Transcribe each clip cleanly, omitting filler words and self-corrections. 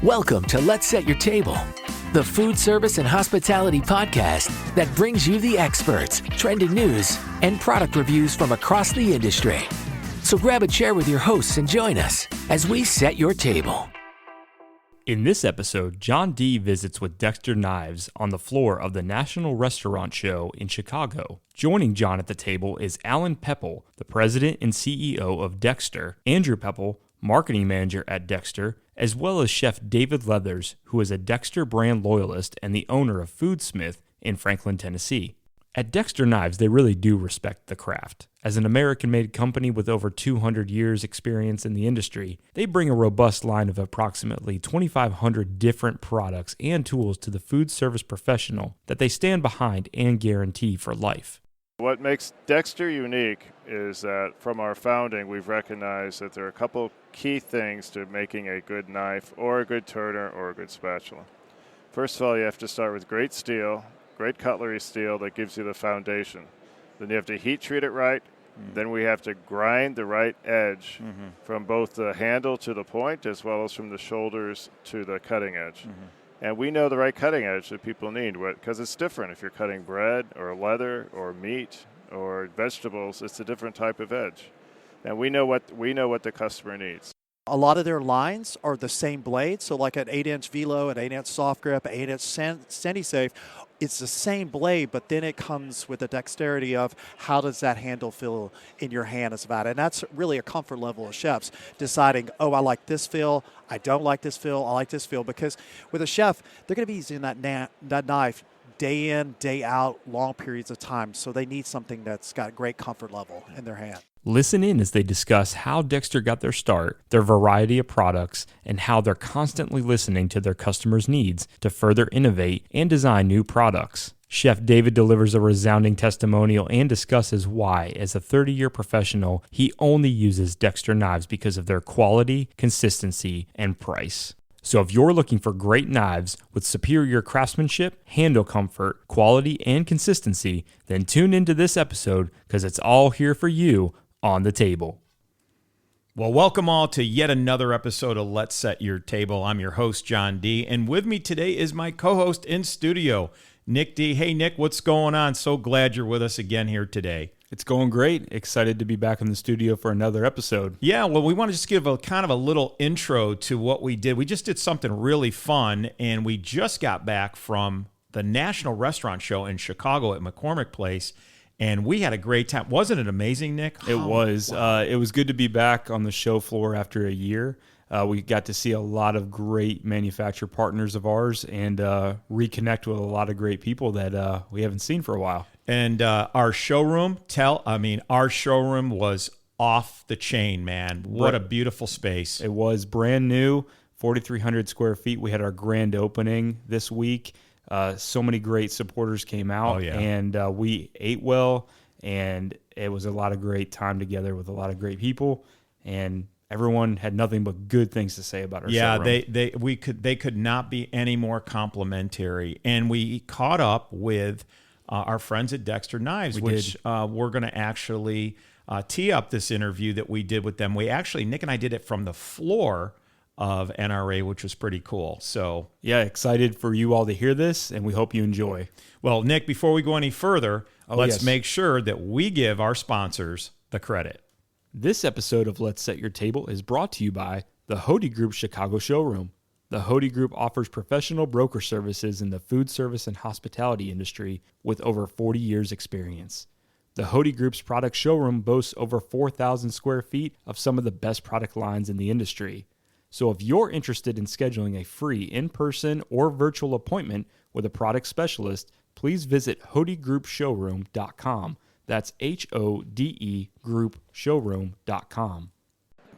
Welcome to Let's Set Your Table, the food service and hospitality podcast that brings you the experts, trending news, and product reviews from across the industry. So grab a chair with your hosts and join us as we set your table. In this episode, John D. visits with Dexter Knives on the floor of the National Restaurant Show in Chicago. Joining John at the table is Alan Peppel, the president and CEO of Dexter, Andrew Peppel, marketing manager at Dexter, as well as Chef David Leathers, who is a Dexter brand loyalist and the owner of Foodsmith in Franklin, Tennessee. At Dexter Knives, they really do respect the craft. As an American-made company with over 200 years experience in the industry, they bring a robust line of approximately 2,500 different products and tools to the food service professional that they stand behind and guarantee for life. What makes Dexter unique is that from our founding, we've recognized that there are a couple key things to making a good knife or a good turner or a good spatula. First of all, you have to start with great steel, great cutlery steel that gives you the foundation. Then you have to heat treat it right. Then we have to grind the right edge from both the handle to the point as well as from the shoulders to the cutting edge. And we know the right cutting edge that people need because it's different. If you're cutting bread or leather or meat or vegetables, it's a different type of edge. And we know what the customer needs. A lot of their lines are the same blade. So like an 8-inch Velo, an 8-inch soft grip, an 8-inch SandySafe, it's the same blade, but then it comes with the dexterity of how does that handle feel in your hand as about it. And that's really a comfort level of chefs deciding, oh, I like this feel, I don't like this feel, I like this feel. Because with a chef, they're going to be using that knife day in, day out, long periods of time. So they need something that's got great comfort level in their hand. Listen in as they discuss how Dexter got their start, their variety of products, and how they're constantly listening to their customers' needs to further innovate and design new products. Chef David delivers a resounding testimonial and discusses why, as a 30-year professional, he only uses Dexter knives because of their quality, consistency, and price. So if you're looking for great knives with superior craftsmanship, handle comfort, quality, and consistency, then tune into this episode because it's all here for you on the table. Well, welcome all to yet another episode of Let's Set Your Table. I'm your host, John D., and with me today is my co-host in studio, Nick D. Hey, Nick, what's going on? So glad you're with us again here today. It's going great. Excited to be back in the studio for another episode. Yeah, well, we want to just give a kind of a little intro to what we did. We just did something really fun, and we just got back from the National Restaurant Show in Chicago at McCormick Place, and we had a great time. Wasn't it amazing, Nick? It was. Wow. It was good to be back on the show floor after a year. We got to see a lot of great manufacturer partners of ours and reconnect with a lot of great people that we haven't seen for a while. And our showroom was off the chain, man. What a beautiful space. It was brand new, 4,300 square feet. We had our grand opening this week. So many great supporters came out, and we ate well, and it was a lot of great time together with a lot of great people, and everyone had nothing but good things to say about our showroom. Yeah, they could not be any more complimentary, and we caught up with our friends at Dexter Knives, which we're going to actually tee up this interview that we did with them. Nick and I did it from the floor of NRA, which was pretty cool. So yeah, excited for you all to hear this, and we hope you enjoy. Well, Nick, before we go any further, let's make sure that we give our sponsors the credit. This episode of Let's Set Your Table is brought to you by the Hody Group Chicago Showroom. The Hody Group offers professional broker services in the food service and hospitality industry with over 40 years experience. The Hody Group's product showroom boasts over 4,000 square feet of some of the best product lines in the industry. So if you're interested in scheduling a free in-person or virtual appointment with a product specialist, please visit HodyGroupShowroom.com. That's HODE groupshowroom.com.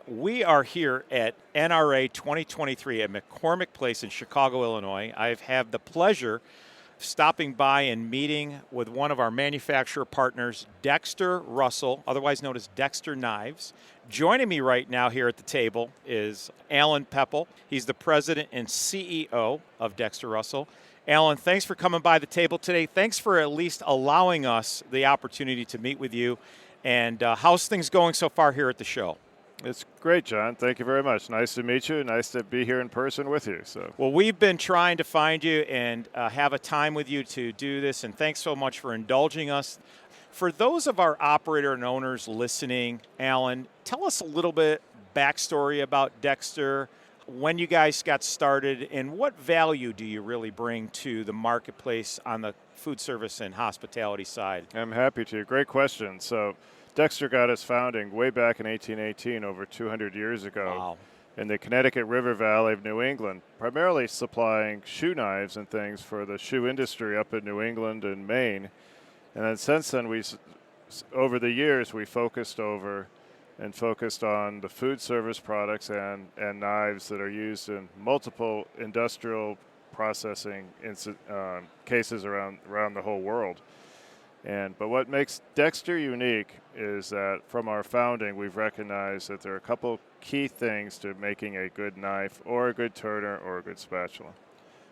We are here at NRA 2023 at McCormick Place in Chicago, Illinois. I've had the pleasure of stopping by and meeting with one of our manufacturer partners, Dexter-Russell, otherwise known as Dexter Knives. Joining me right now here at the table is Alan Peppel. He's the president and CEO of Dexter-Russell. Alan, thanks for coming by the table today. Thanks for at least allowing us the opportunity to meet with you. And how's things going so far here at the show? It's great, John. Thank you very much. Nice to meet you. Nice to be here in person with you. Well, we've been trying to find you and have a time with you to do this, and thanks so much for indulging us. For those of our operator and owners listening, Alan, tell us a little bit backstory about Dexter, when you guys got started, and what value do you really bring to the marketplace on the food service and hospitality side? I'm happy to. Great question. So Dexter got its founding way back in 1818, over 200 years ago. Wow. In the Connecticut River Valley of New England, primarily supplying shoe knives and things for the shoe industry up in New England and Maine. And then since then, over the years, we focused on the food service products and knives that are used in multiple industrial processing cases around the whole world. But what makes Dexter unique is that from our founding, we've recognized that there are a couple key things to making a good knife or a good turner or a good spatula.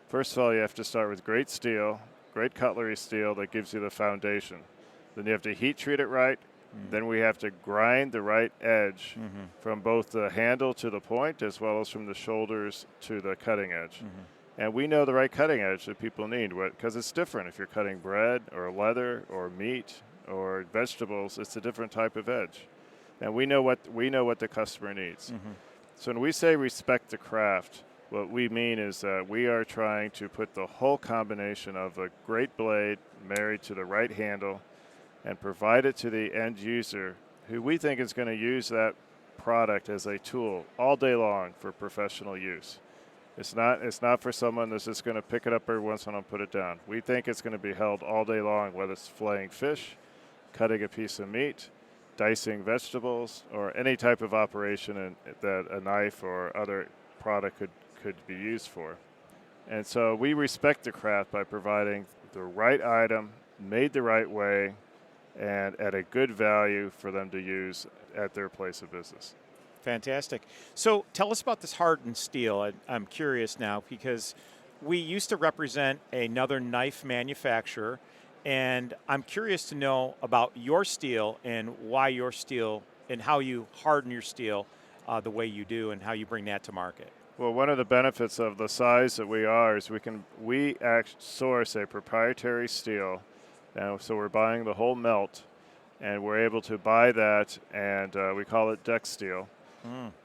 First of all, you have to start with great steel, great cutlery steel that gives you the foundation. Then you have to heat treat it right. Then we have to grind the right edge from both the handle to the point as well as from the shoulders to the cutting edge. And we know the right cutting edge that people need because it's different. If you're cutting bread or leather or meat or vegetables, it's a different type of edge. And we know what the customer needs. So when we say respect the craft, what we mean is that we are trying to put the whole combination of a great blade married to the right handle and provide it to the end user who we think is going to use that product as a tool all day long for professional use. It's not for someone that's just going to pick it up every once in a while and put it down. We think it's going to be held all day long, whether it's filleting fish, cutting a piece of meat, dicing vegetables, or any type of operation that a knife or other product could be used for. And so we respect the craft by providing the right item, made the right way, and at a good value for them to use at their place of business. Fantastic. So tell us about this hardened steel. I'm curious now because we used to represent another knife manufacturer, and I'm curious to know about your steel and why your steel and how you harden your steel the way you do and how you bring that to market. Well, one of the benefits of the size that we are is we source a proprietary steel. Now, so we're buying the whole melt, and we're able to buy that, and we call it Dex steel.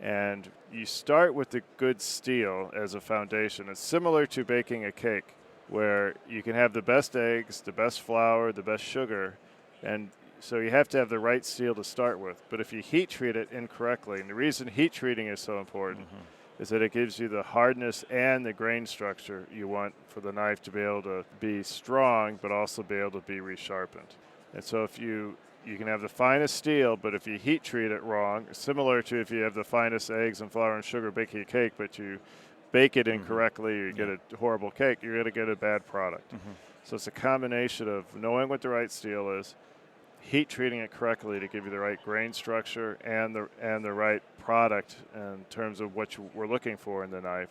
And you start with the good steel as a foundation. It's similar to baking a cake, where you can have the best eggs, the best flour, the best sugar, and so you have to have the right steel to start with. But if you heat treat it incorrectly, and the reason heat treating is so important is that it gives you the hardness and the grain structure you want for the knife to be able to be strong, but also be able to be resharpened. And so if you can have the finest steel, but if you heat treat it wrong, similar to if you have the finest eggs and flour and sugar baking a cake, but you bake it incorrectly, you get a horrible cake, you're going to get a bad product. So it's a combination of knowing what the right steel is, heat treating it correctly to give you the right grain structure and the right product in terms of what we're looking for in the knife.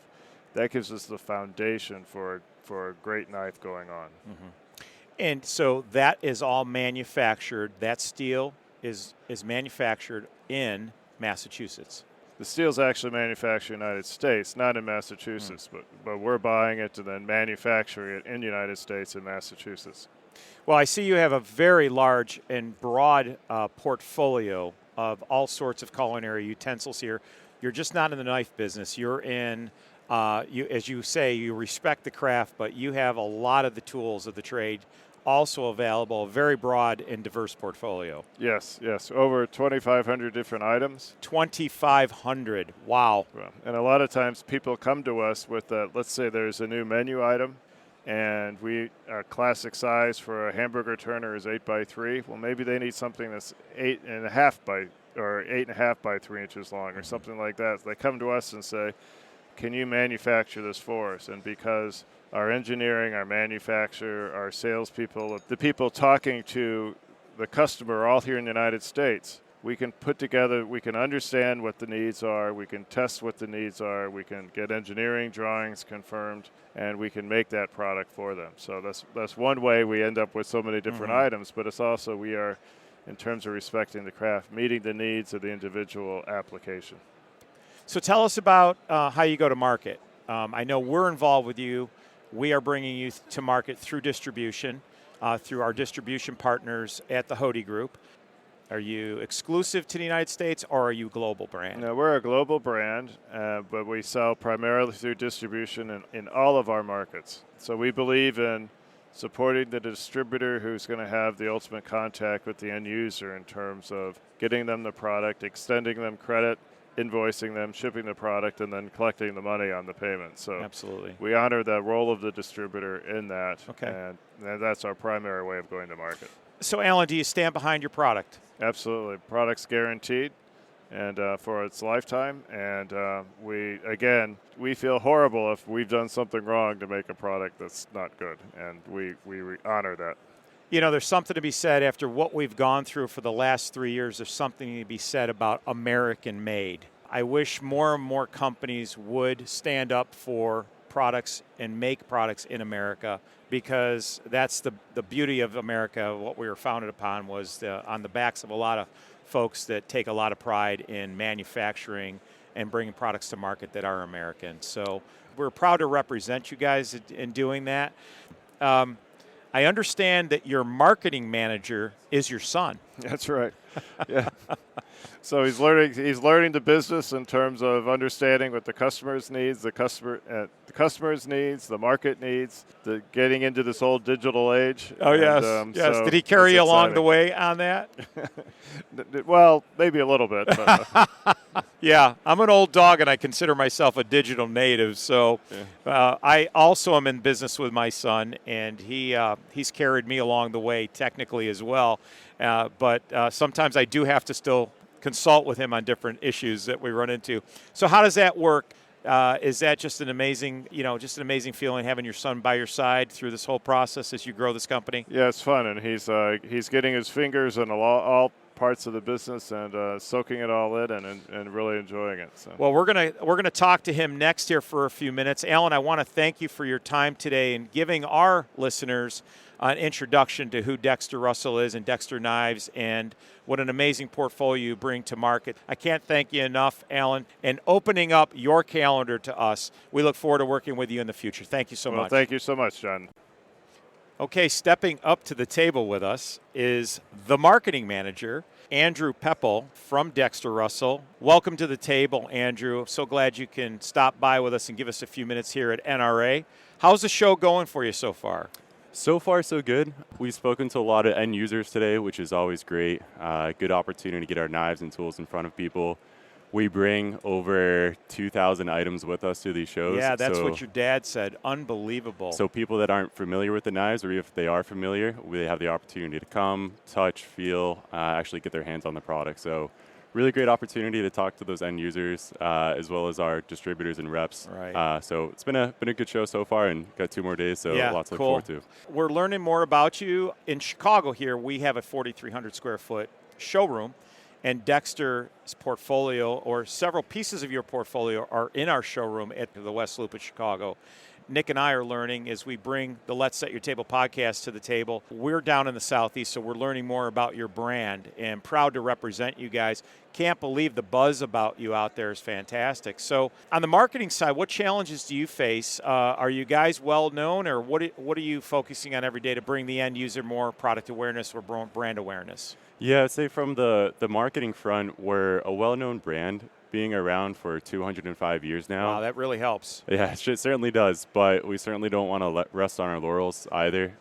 That gives us the foundation for a great knife going on. And so that is all manufactured. That steel is manufactured in Massachusetts. The steel's actually manufactured in the United States, not in Massachusetts, but we're buying it and then manufacturing it in the United States and Massachusetts. Well, I see you have a very large and broad portfolio of all sorts of culinary utensils here. You're just not in the knife business. You're in, as you say, you respect the craft, but you have a lot of the tools of the trade also available, a very broad and diverse portfolio. Yes. Over 2,500 different items. 2,500. Wow. And a lot of times people come to us with, let's say there's a new menu item, and our classic size for a hamburger turner is 8x3. Well, maybe they need something that's 8.5 by 3 inches long or something like that. So they come to us and say, can you manufacture this for us? And because our engineering, our manufacturer, our salespeople, the people talking to the customer are all here in the United States, we can understand what the needs are, we can test what the needs are, we can get engineering drawings confirmed, and we can make that product for them. So that's one way we end up with so many different items, but it's also we are in terms of respecting the craft, meeting the needs of the individual application. So tell us about how you go to market. I know we're involved with you. We are bringing you to market through distribution, through our distribution partners at the Hody Group. Are you exclusive to the United States, or are you a global brand? No, we're a global brand, but we sell primarily through distribution in all of our markets. So we believe in supporting the distributor who's going to have the ultimate contact with the end user in terms of getting them the product, extending them credit, invoicing them, shipping the product, and then collecting the money on the payment. So absolutely, we honor the role of the distributor in that, okay. And that's our primary way of going to market. So, Alan, do you stand behind your product? Absolutely. Product's guaranteed and for its lifetime. And we feel horrible if we've done something wrong to make a product that's not good. And we honor that. You know, there's something to be said after what we've gone through for the last 3 years. There's something to be said about American made. I wish more and more companies would stand up for products and make products in America, because that's the beauty of America. What we were founded upon was on the backs of a lot of folks that take a lot of pride in manufacturing and bringing products to market that are American. So we're proud to represent you guys in doing that. I understand that your marketing manager is your son. That's right. Yeah. So he's learning the business in terms of understanding what the customer's needs, the customer's needs, the market needs, the getting into this whole digital age. Oh, yes. Yes. So did he carry you along the way on that? Well, maybe a little bit. But yeah, I'm an old dog, and I consider myself a digital native. So I also am in business with my son, and he's carried me along the way technically as well. But sometimes I do have to still consult with him on different issues that we run into. So how does that work? Is that just an amazing feeling having your son by your side through this whole process as you grow this company? Yeah, it's fun, and he's getting his fingers in all parts of the business and soaking it all in and really enjoying it. So. Well, we're gonna talk to him next here for a few minutes. Alan, I want to thank you for your time today and giving our listeners an introduction to who Dexter-Russell is and Dexter Knives and what an amazing portfolio you bring to market. I can't thank you enough, Alan, and opening up your calendar to us. We look forward to working with you in the future. Thank you so much. Thank you so much, John. Okay, stepping up to the table with us is the marketing manager, Andrew Peppel from Dexter-Russell. Welcome to the table, Andrew. So glad you can stop by with us and give us a few minutes here at NRA. How's the show going for you so far? So far, so good. We've spoken to a lot of end users today, which is always great. Good opportunity to get our knives and tools in front of people. We bring over 2,000 items with us to these shows. Yeah, that's what your dad said. Unbelievable. So people that aren't familiar with the knives, or if they are familiar, they have the opportunity to come, touch, feel, actually get their hands on the product. So really great opportunity to talk to those end users as well as our distributors and reps. Right. So it's been a good show so far, and got 2 more days, so lots to look forward to. We're learning more about you. In Chicago here, we have a 4,300 square foot showroom, and Dexter's portfolio, or several pieces of your portfolio, are in our showroom at the West Loop of Chicago. Nick and I are learning as we bring the Let's Set Your Table podcast to the table. We're down in the Southeast, so we're learning more about your brand and proud to represent you guys. Can't believe the buzz about you out there is fantastic. So on the marketing side, what challenges do you face? Are you guys well known, or what are you focusing on every day to bring the end user more product awareness or brand awareness? Yeah, I'd say from the marketing front, we're a well-known brand, being around for 205 years now. Wow, that really helps. Yeah, it certainly does, but we certainly don't want to rest on our laurels either.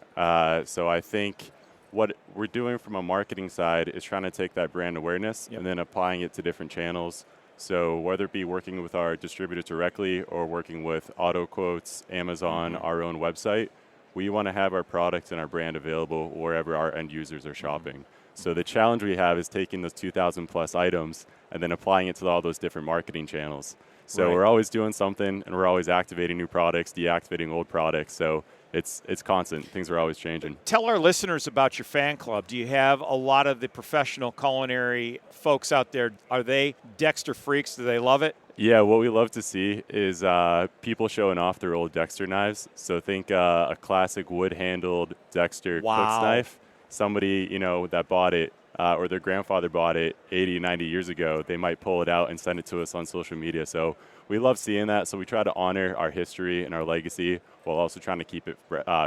So I think what we're doing from a marketing side is trying to take that brand awareness and then applying it to different channels. So whether it be working with our distributor directly or working with auto quotes, Amazon, our own website, we want to have our products and our brand available wherever our end users are shopping. So the challenge we have is taking those 2,000 plus items and then applying it to all those different marketing channels. So we're always doing something, and we're always activating new products, deactivating old products. So it's constant. Things are always changing. Tell our listeners about your fan club. Do you have a lot of the professional culinary folks out there? Are they Dexter freaks? Do they love it? Yeah, what we love to see is people showing off their old Dexter knives. So think a classic wood-handled Dexter cook's knife. Somebody, that bought it or their grandfather bought it 80, 90 years ago, they might pull it out and send it to us on social media. So we love seeing that. So we try to honor our history and our legacy while also trying to keep it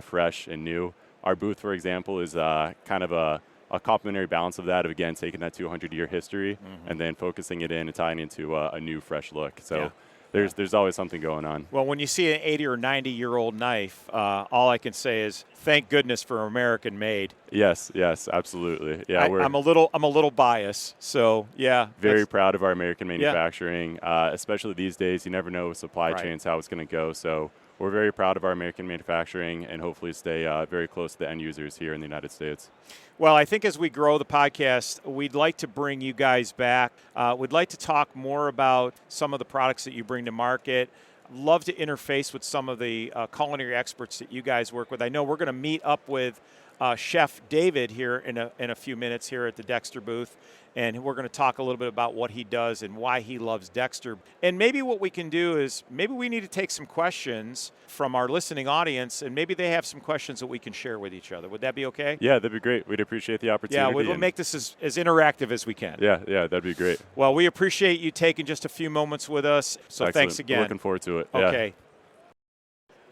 fresh and new. Our booth, for example, is kind of a complementary balance of that, of again taking that 200-year history and then focusing it in and tying into a new, fresh look. So there's always something going on. Well, when you see an 80 or 90-year-old knife, all I can say is thank goodness for American made. Yes, absolutely. Yeah, I'm a little biased, so yeah. Very proud of our American manufacturing, especially these days. You never know with supply chains how it's going to go. So we're very proud of our American manufacturing and hopefully stay very close to the end users here in the United States. Well, I think as we grow the podcast, we'd like to bring you guys back. We'd like to talk more about some of the products that you bring to market. Love to interface with some of the culinary experts that you guys work with. I know we're going to meet up with Chef David here in a few minutes here at the Dexter booth, and we're going to talk a little bit about what he does and why he loves Dexter. And maybe what we can do is maybe we need to take some questions from our listening audience, and maybe they have some questions that we can share with each other. Would that be okay? Yeah, that'd be great. We'd appreciate the opportunity. Yeah, we'll make this as interactive as we can. Yeah, that'd be great. Well, we appreciate you taking just a few moments with us, so Excellent. Thanks again. We're looking forward to it. Okay. Yeah.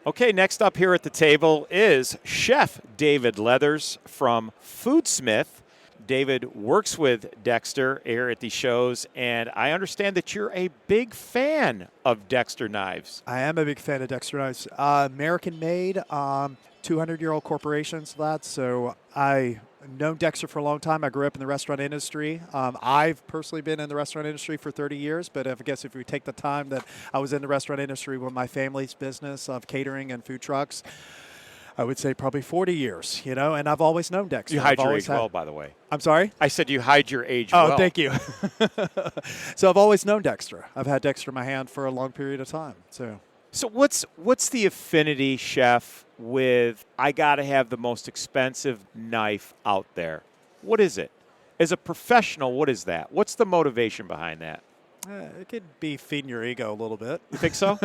Okay, next up here at the table is Chef David Leathers from Foodsmith. David works with Dexter here at the shows, and I understand that you're a big fan of Dexter Knives. I am a big fan of Dexter Knives. American-made, 200-year-old corporations, so I've known Dexter for a long time. I grew up in the restaurant industry. I've personally been in the restaurant industry for 30 years, but I guess if we take the time that I was in the restaurant industry with my family's business of catering and food trucks, I would say probably 40 years, and I've always known Dexter. You hide your age well, by the way. I'm sorry? I said you hide your age well. Oh, thank you. So I've always known Dexter. I've had Dexter in my hand for a long period of time. So what's the affinity, Chef, with I got to have the most expensive knife out there? What is it? As a professional, what is that? What's the motivation behind that? It could be feeding your ego a little bit. You think so?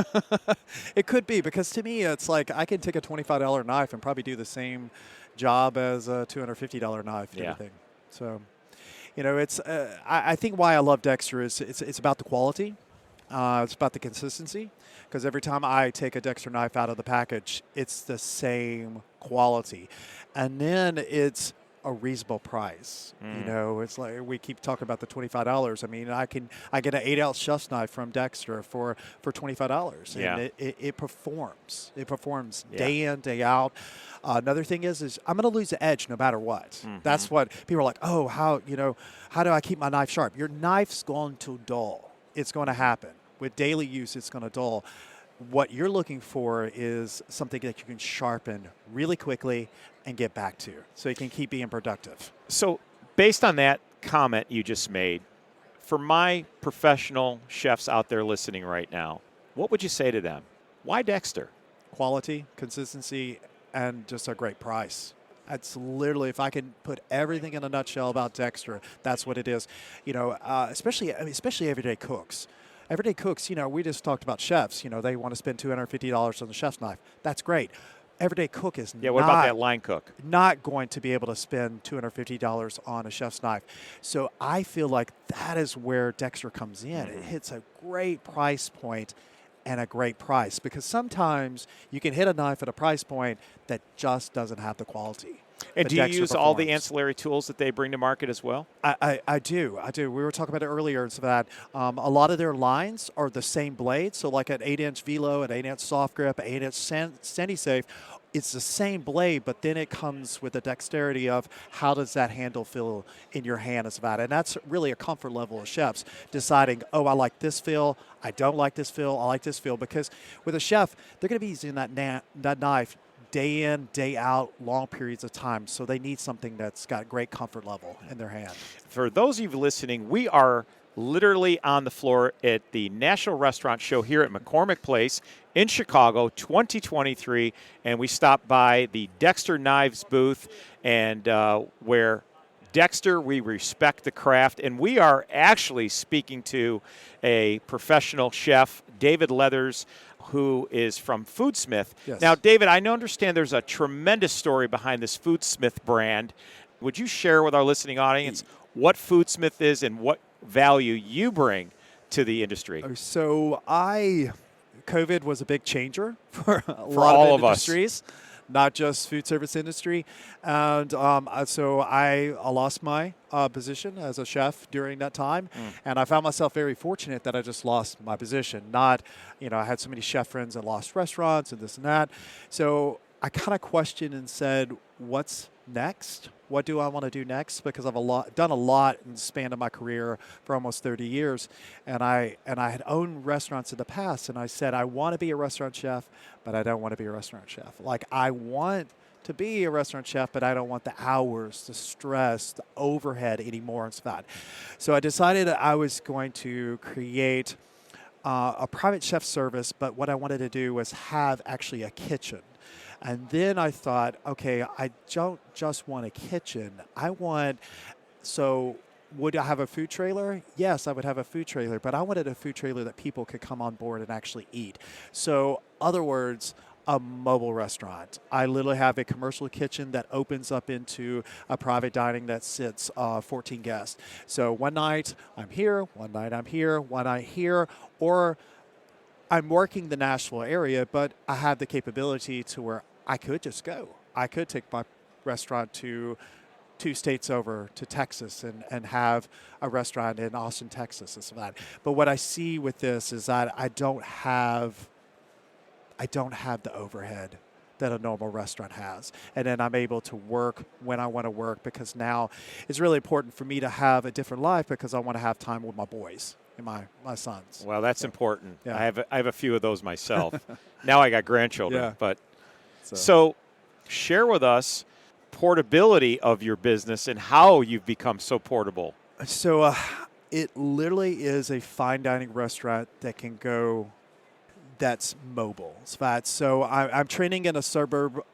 It could be, because to me, it's like I can take a $25 knife and probably do the same job as a $250 knife and everything. So, it's I think why I love Dexter is it's about the quality. It's about the consistency, because every time I take a Dexter knife out of the package, it's the same quality. And then it's a reasonable price. It's like we keep talking about the $25. I mean, I get an 8-ounce chef's knife from Dexter for $25, and it performs. It performs day in, day out. Another thing is I'm going to lose the edge no matter what. That's what people are like. Oh, how do I keep my knife sharp? Your knife's going to dull. It's going to happen with daily use. It's going to dull. What you're looking for is something that you can sharpen really quickly and get back to, so you can keep being productive. So based on that comment you just made, for my professional chefs out there listening right now, what would you say to them? Why Dexter? Quality, consistency, and just a great price. That's literally, if I can put everything in a nutshell about Dexter, that's what it is. Especially everyday cooks. Everyday cooks, we just talked about chefs. They want to spend $250 on the chef's knife. That's great. Everyday cook is what about that line cook? Not going to be able to spend $250 on a chef's knife. So I feel like that is where Dexter comes in. It hits a great price point and a great price, because sometimes you can hit a knife at a price point that just doesn't have the quality. And do you use all the ancillary tools that they bring to market as well? I do. We were talking about it earlier. So that a lot of their lines are the same blade. So like an 8-inch velo, an 8-inch soft grip, 8-inch SendiSafe, it's the same blade, but then it comes with the dexterity of how does that handle feel in your hand as that. And that's really a comfort level of chefs deciding, oh, I like this feel, I don't like this feel, I like this feel. Because with a chef, they're going to be using that knife day in, day out, long periods of time. So they need something that's got great comfort level in their hand. For those of you listening, we are literally on the floor at the National Restaurant Show here at McCormick Place in Chicago 2023, and we stopped by the Dexter Knives booth, and where Dexter, we respect the craft, and we are actually speaking to a professional chef, David Leathers, who is from Foodsmith. Yes. Now, David, I understand there's a tremendous story behind this Foodsmith brand. Would you share with our listening audience what Foodsmith is and what value you bring to the industry. So COVID was a big changer for a For lot all of of us. industries, not just food service industry. And so I lost my position as a chef during that time. And I found myself very fortunate that I just lost my position. Not, I had so many chef friends that lost restaurants and this and that. So I kind of questioned and said, what's next? What do I want to do next? Because I've done a lot in the span of my career for almost 30 years. And I had owned restaurants in the past. And I said, I want to be a restaurant chef, but I don't want to be a restaurant chef. Like, I want to be a restaurant chef, but I don't want the hours, the stress, the overhead anymore and stuff. So I decided that I was going to create a private chef service, but what I wanted to do was have actually a kitchen. And then I thought, okay, I don't just want a kitchen. Would I have a food trailer? Yes, I would have a food trailer, but I wanted a food trailer that people could come on board and actually eat. So, other words, a mobile restaurant. I literally have a commercial kitchen that opens up into a private dining that sits 14 guests. So one night I'm here, one night I'm here, one night here, or I'm working the Nashville area, but I have the capability to where I could just go. I could take my restaurant to 2 states over to Texas and have a restaurant in Austin, Texas and so that. But what I see with this is that I don't have the overhead that a normal restaurant has. And then I'm able to work when I want to work, because now it's really important for me to have a different life, because I want to have time with my boys and my sons. Well, that's important. Yeah. I have a few of those myself. Now I got grandchildren. Yeah. But so share with us portability of your business and how you've become so portable. So it literally is a fine dining restaurant that can go, that's mobile. So I'm training in a suburb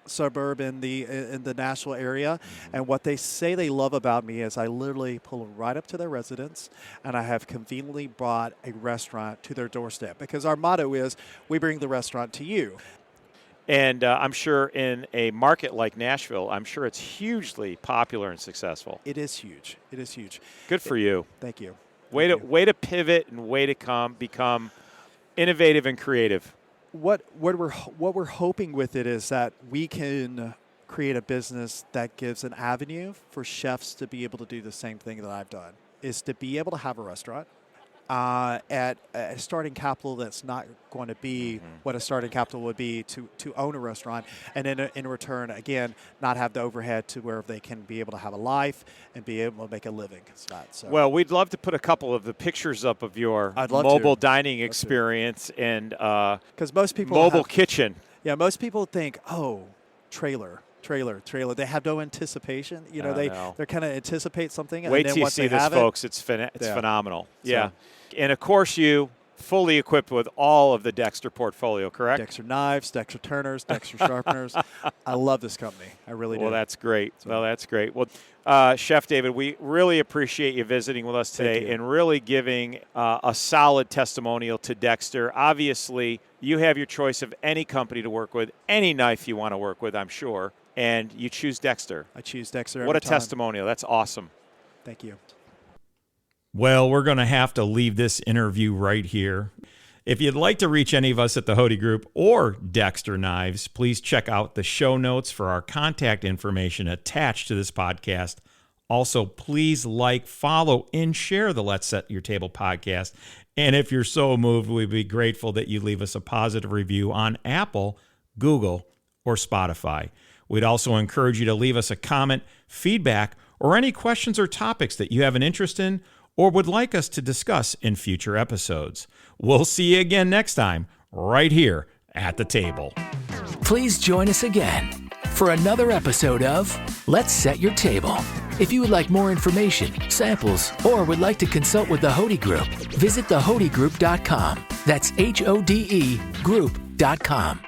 in the Nashville area, and what they say they love about me is I literally pull them right up to their residence, and I have conveniently brought a restaurant to their doorstep, because our motto is we bring the restaurant to you. And I'm sure in a market like Nashville, I'm sure it's hugely popular and successful. It is huge. It is huge. Good for you. Thank you. Way to pivot and way to become innovative and creative. What we're hoping with it is that we can create a business that gives an avenue for chefs to be able to do the same thing that I've done, is to be able to have a restaurant at a starting capital that's not going to be what a starting capital would be to own a restaurant, and then in return, again, not have the overhead to where they can be able to have a life and be able to make a living. Well, we'd love to put a couple of the pictures up of your mobile dining experience and because most people mobile kitchen. Yeah, most people think, trailer. They have no anticipation. They kind of anticipate something. Wait and then till you once see they this, have folks. It's phenomenal. Yeah. So, and, of course, you fully equipped with all of the Dexter portfolio, correct? Dexter Knives, Dexter Turners, Dexter Sharpeners. I love this company. I really do. Well, that's great. Well, Chef David, we really appreciate you visiting with us today and really giving a solid testimonial to Dexter. Obviously, you have your choice of any company to work with, any knife you want to work with, I'm sure, and you choose Dexter. I choose Dexter. What a time. Testimonial. That's awesome. Thank you. Well, we're going to have to leave this interview right here. If you'd like to reach any of us at the Hody Group or Dexter Knives, please check out the show notes for our contact information attached to this podcast. Also, please like, follow, and share the Let's Set Your Table podcast. And if you're so moved, we'd be grateful that you leave us a positive review on Apple, Google, or Spotify. We'd also encourage you to leave us a comment, feedback, or any questions or topics that you have an interest in or would like us to discuss in future episodes. We'll see you again next time, right here at the table. Please join us again for another episode of Let's Set Your Table. If you would like more information, samples, or would like to consult with the Hody Group, visit thehodygroup.com. That's HODE group.com.